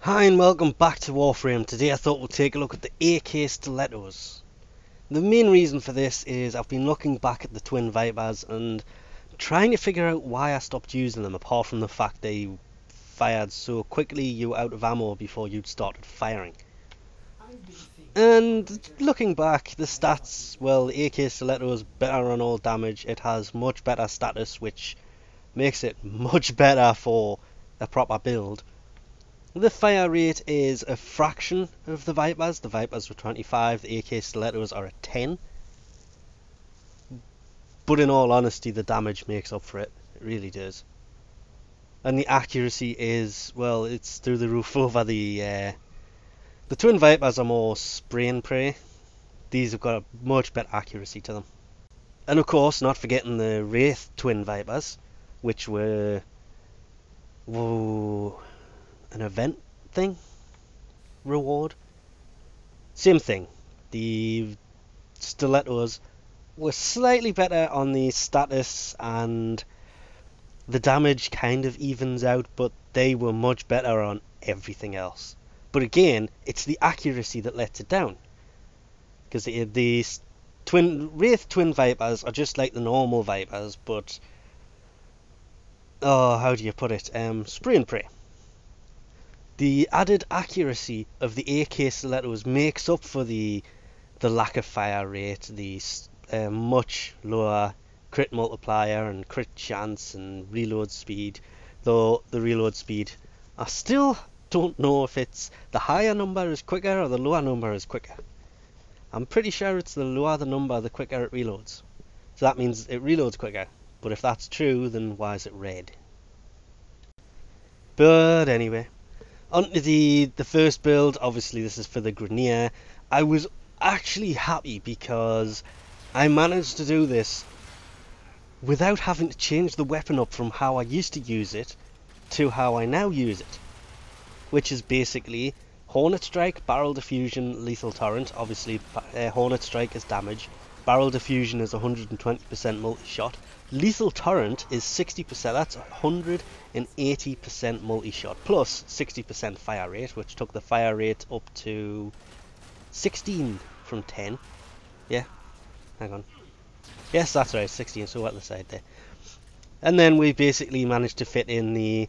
Hi and welcome back to Warframe. Today I thought we'll take a look at the akstilettos. The main reason for this is I've been looking back at the Twin Vipers and trying to figure out why I stopped using them, apart from the fact they fired so quickly you were out of ammo before you'd started firing. And looking back, the stats, well, the akstiletto is better on all damage. It has much better status, which makes it much better for a proper build. The fire rate is a fraction of the Vipers. The Vipers were 25, the akstilettos are at 10. But in all honesty, the damage makes up for it. It really does. And the accuracy is, well, it's through the roof over the Twin Vipers are more spray and pray. These have got a much better accuracy to them. And of course, not forgetting the Wraith Twin Vipers, which were... whoa... an event thing? Reward? Same thing. The stilettos were slightly better on the status and the damage kind of evens out, but they were much better on everything else. But again, it's the accuracy that lets it down. Because the Wraith Twin Vipers are just like the normal Vipers, but... oh, how do you put it? Spray and pray. The added accuracy of the akstilettos makes up for the lack of fire rate, the much lower crit multiplier and crit chance and reload speed, though the reload speed, I still don't know if it's the higher number is quicker or the lower number is quicker. I'm pretty sure it's the lower the number, the quicker it reloads. So that means it reloads quicker. But if that's true, then why is it red? But anyway, on to the first build. Obviously this is for the Grenier. I was actually happy because I managed to do this without having to change the weapon up from how I used to use it to how I now use it, which is basically Hornet Strike, Barrel Diffusion, Lethal Torrent. Obviously Hornet Strike is damage, Barrel Diffusion is 120% multi-shot, Lethal Torrent is 60%, that's 180% multi-shot, plus 60% fire rate, which took the fire rate up to 16 from 10. Yeah, hang on. Yes, that's right, 16, so at the side there. And then we basically managed to fit in the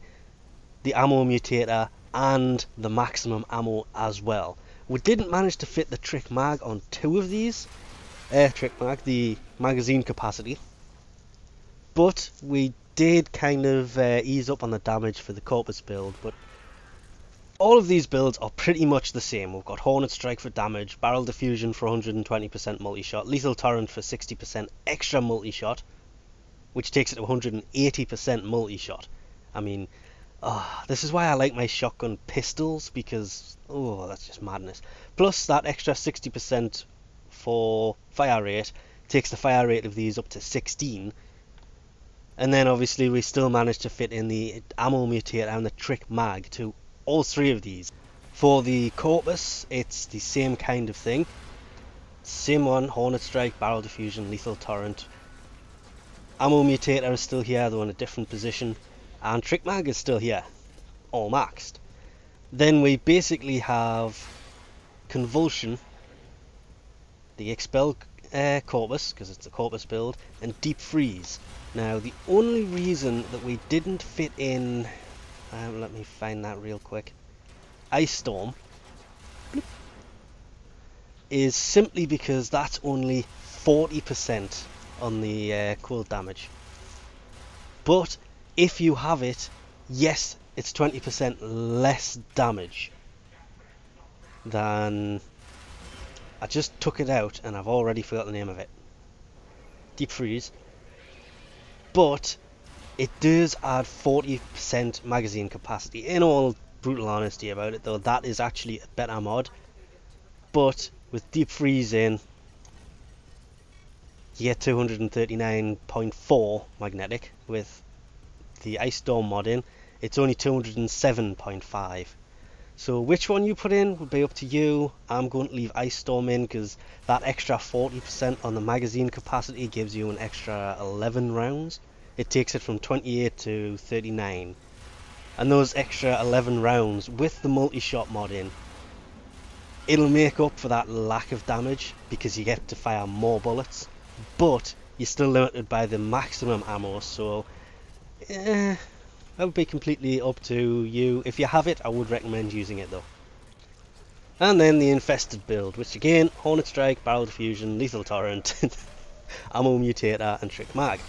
ammo mutator and the maximum ammo as well. We didn't manage to fit the trick mag on two of these. Trick mag, the magazine capacity. But we did kind of ease up on the damage for the Corpus build. But all of these builds are pretty much the same. We've got Hornet Strike for damage, Barrel Diffusion for 120% multi-shot, Lethal Torrent for 60% extra multi-shot, which takes it to 180% multi-shot. I mean, this is why I like my shotgun pistols, because, that's just madness. Plus that extra 60% for fire rate takes the fire rate of these up to 16. And then obviously we still managed to fit in the ammo mutator and the trick mag to all three of these. For the Corpus, it's the same kind of thing. Same one, Hornet Strike, Barrel Diffusion, Lethal Torrent. Ammo mutator is still here, though in a different position. And trick mag is still here, all maxed. Then we basically have Convulsion, the Expel Corpus, because it's a Corpus build, and Deep Freeze. Now the only reason that we didn't fit in, let me find that real quick, Ice Storm, is simply because that's only 40% on the cold damage. But if you have it, yes, it's 20% less damage than... I just took it out and I've already forgot the name of it. Deep Freeze. But it does add 40% magazine capacity. In all brutal honesty about it though, that is actually a better mod. But with Deep Freeze in, you get 239.4 magnetic. With the Ice Storm mod in, it's only 207.5. So which one you put in would be up to you. I'm going to leave Ice Storm in because that extra 40% on the magazine capacity gives you an extra 11 rounds. It takes it from 28 to 39. and those extra 11 rounds with the multi-shot mod in, it'll make up for that lack of damage because you get to fire more bullets, but you're still limited by the maximum ammo. So that would be completely up to you. If you have it, I would recommend using it though. And then the infested build, which again, Hornet Strike, Barrel Diffusion, Lethal Torrent, Ammo Mutator and Trick Mag,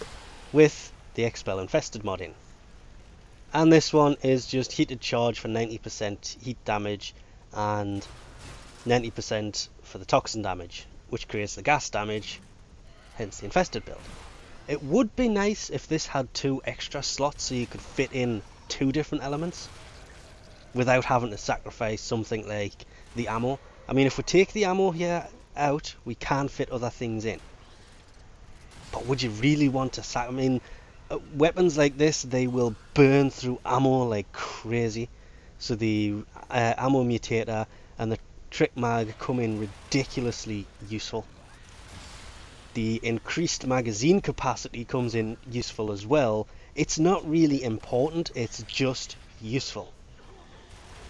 with the Expel Infested mod in. And this one is just heated charge for 90% heat damage and 90% for the toxin damage, which creates the gas damage, hence the infested build. It would be nice if this had 2 extra slots so you could fit in 2 different elements without having to sacrifice something like the ammo. I mean, if we take the ammo here out, we can fit other things in. But would you really want to I mean, weapons like this, they will burn through ammo like crazy. So the ammo mutator and the trick mag come in ridiculously useful. The increased magazine capacity comes in useful as well. It's not really important, it's just useful.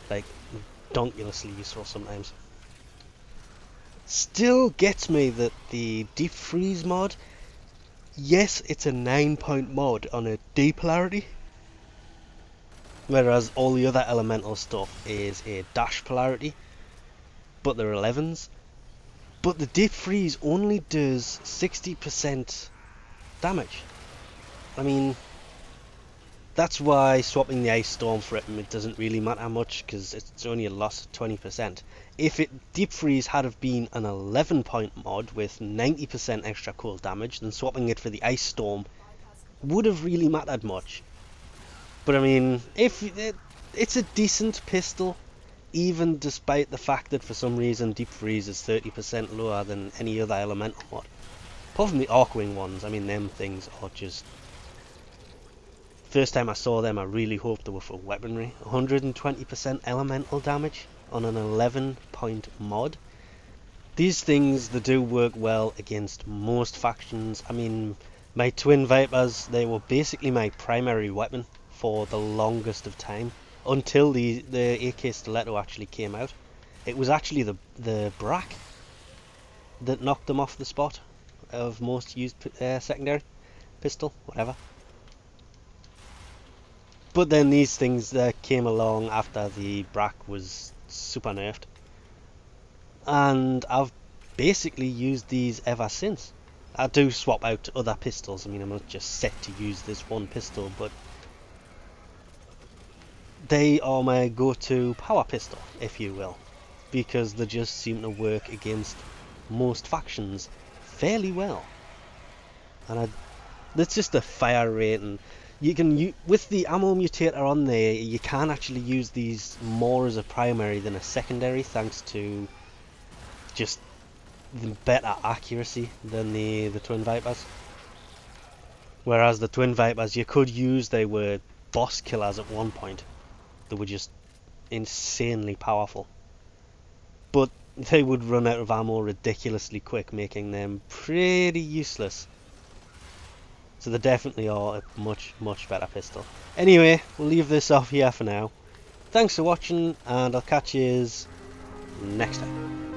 Like, donkulously useful sometimes. Still gets me that the deep freeze mod, yes, it's a 9-point mod on a D polarity, whereas all the other elemental stuff is a dash polarity, but they're 11s. But the deep freeze only does 60% damage. I mean, that's why swapping the Ice Storm for it doesn't really matter much, because it's only a loss of 20%. If Deep Freeze had have been an 11-point mod with 90% extra cold damage, then swapping it for the Ice Storm would have really mattered much. But I mean, it's a decent pistol, even despite the fact that for some reason Deep Freeze is 30% lower than any other elemental mod. Apart from the Arcwing ones, I mean, them things are just... First time I saw them, I really hoped they were for weaponry. 120% elemental damage on an 11-point mod. These things, they do work well against most factions. I mean, my Twin Vipers, they were basically my primary weapon for the longest of time, until the AK Stiletto actually came out. It was actually the Brack that knocked them off the spot of most used secondary pistol, whatever. But then these things came along after the Brack was super nerfed, and I've basically used these ever since. I do swap out to other pistols. I mean, I'm not just set to use this one pistol, but they are my go-to power pistol, if you will, because they just seem to work against most factions fairly well. And that's just the fire rate, and you can with the ammo mutator on there, you can actually use these more as a primary than a secondary, thanks to just the better accuracy than the Twin Vipers. Whereas the Twin Vipers, you could use, they were boss killers at one point. They were just insanely powerful, but they would run out of ammo ridiculously quick, making them pretty useless. So they definitely are a much, much better pistol. Anyway, we'll leave this off here for now. Thanks for watching, and I'll catch you next time.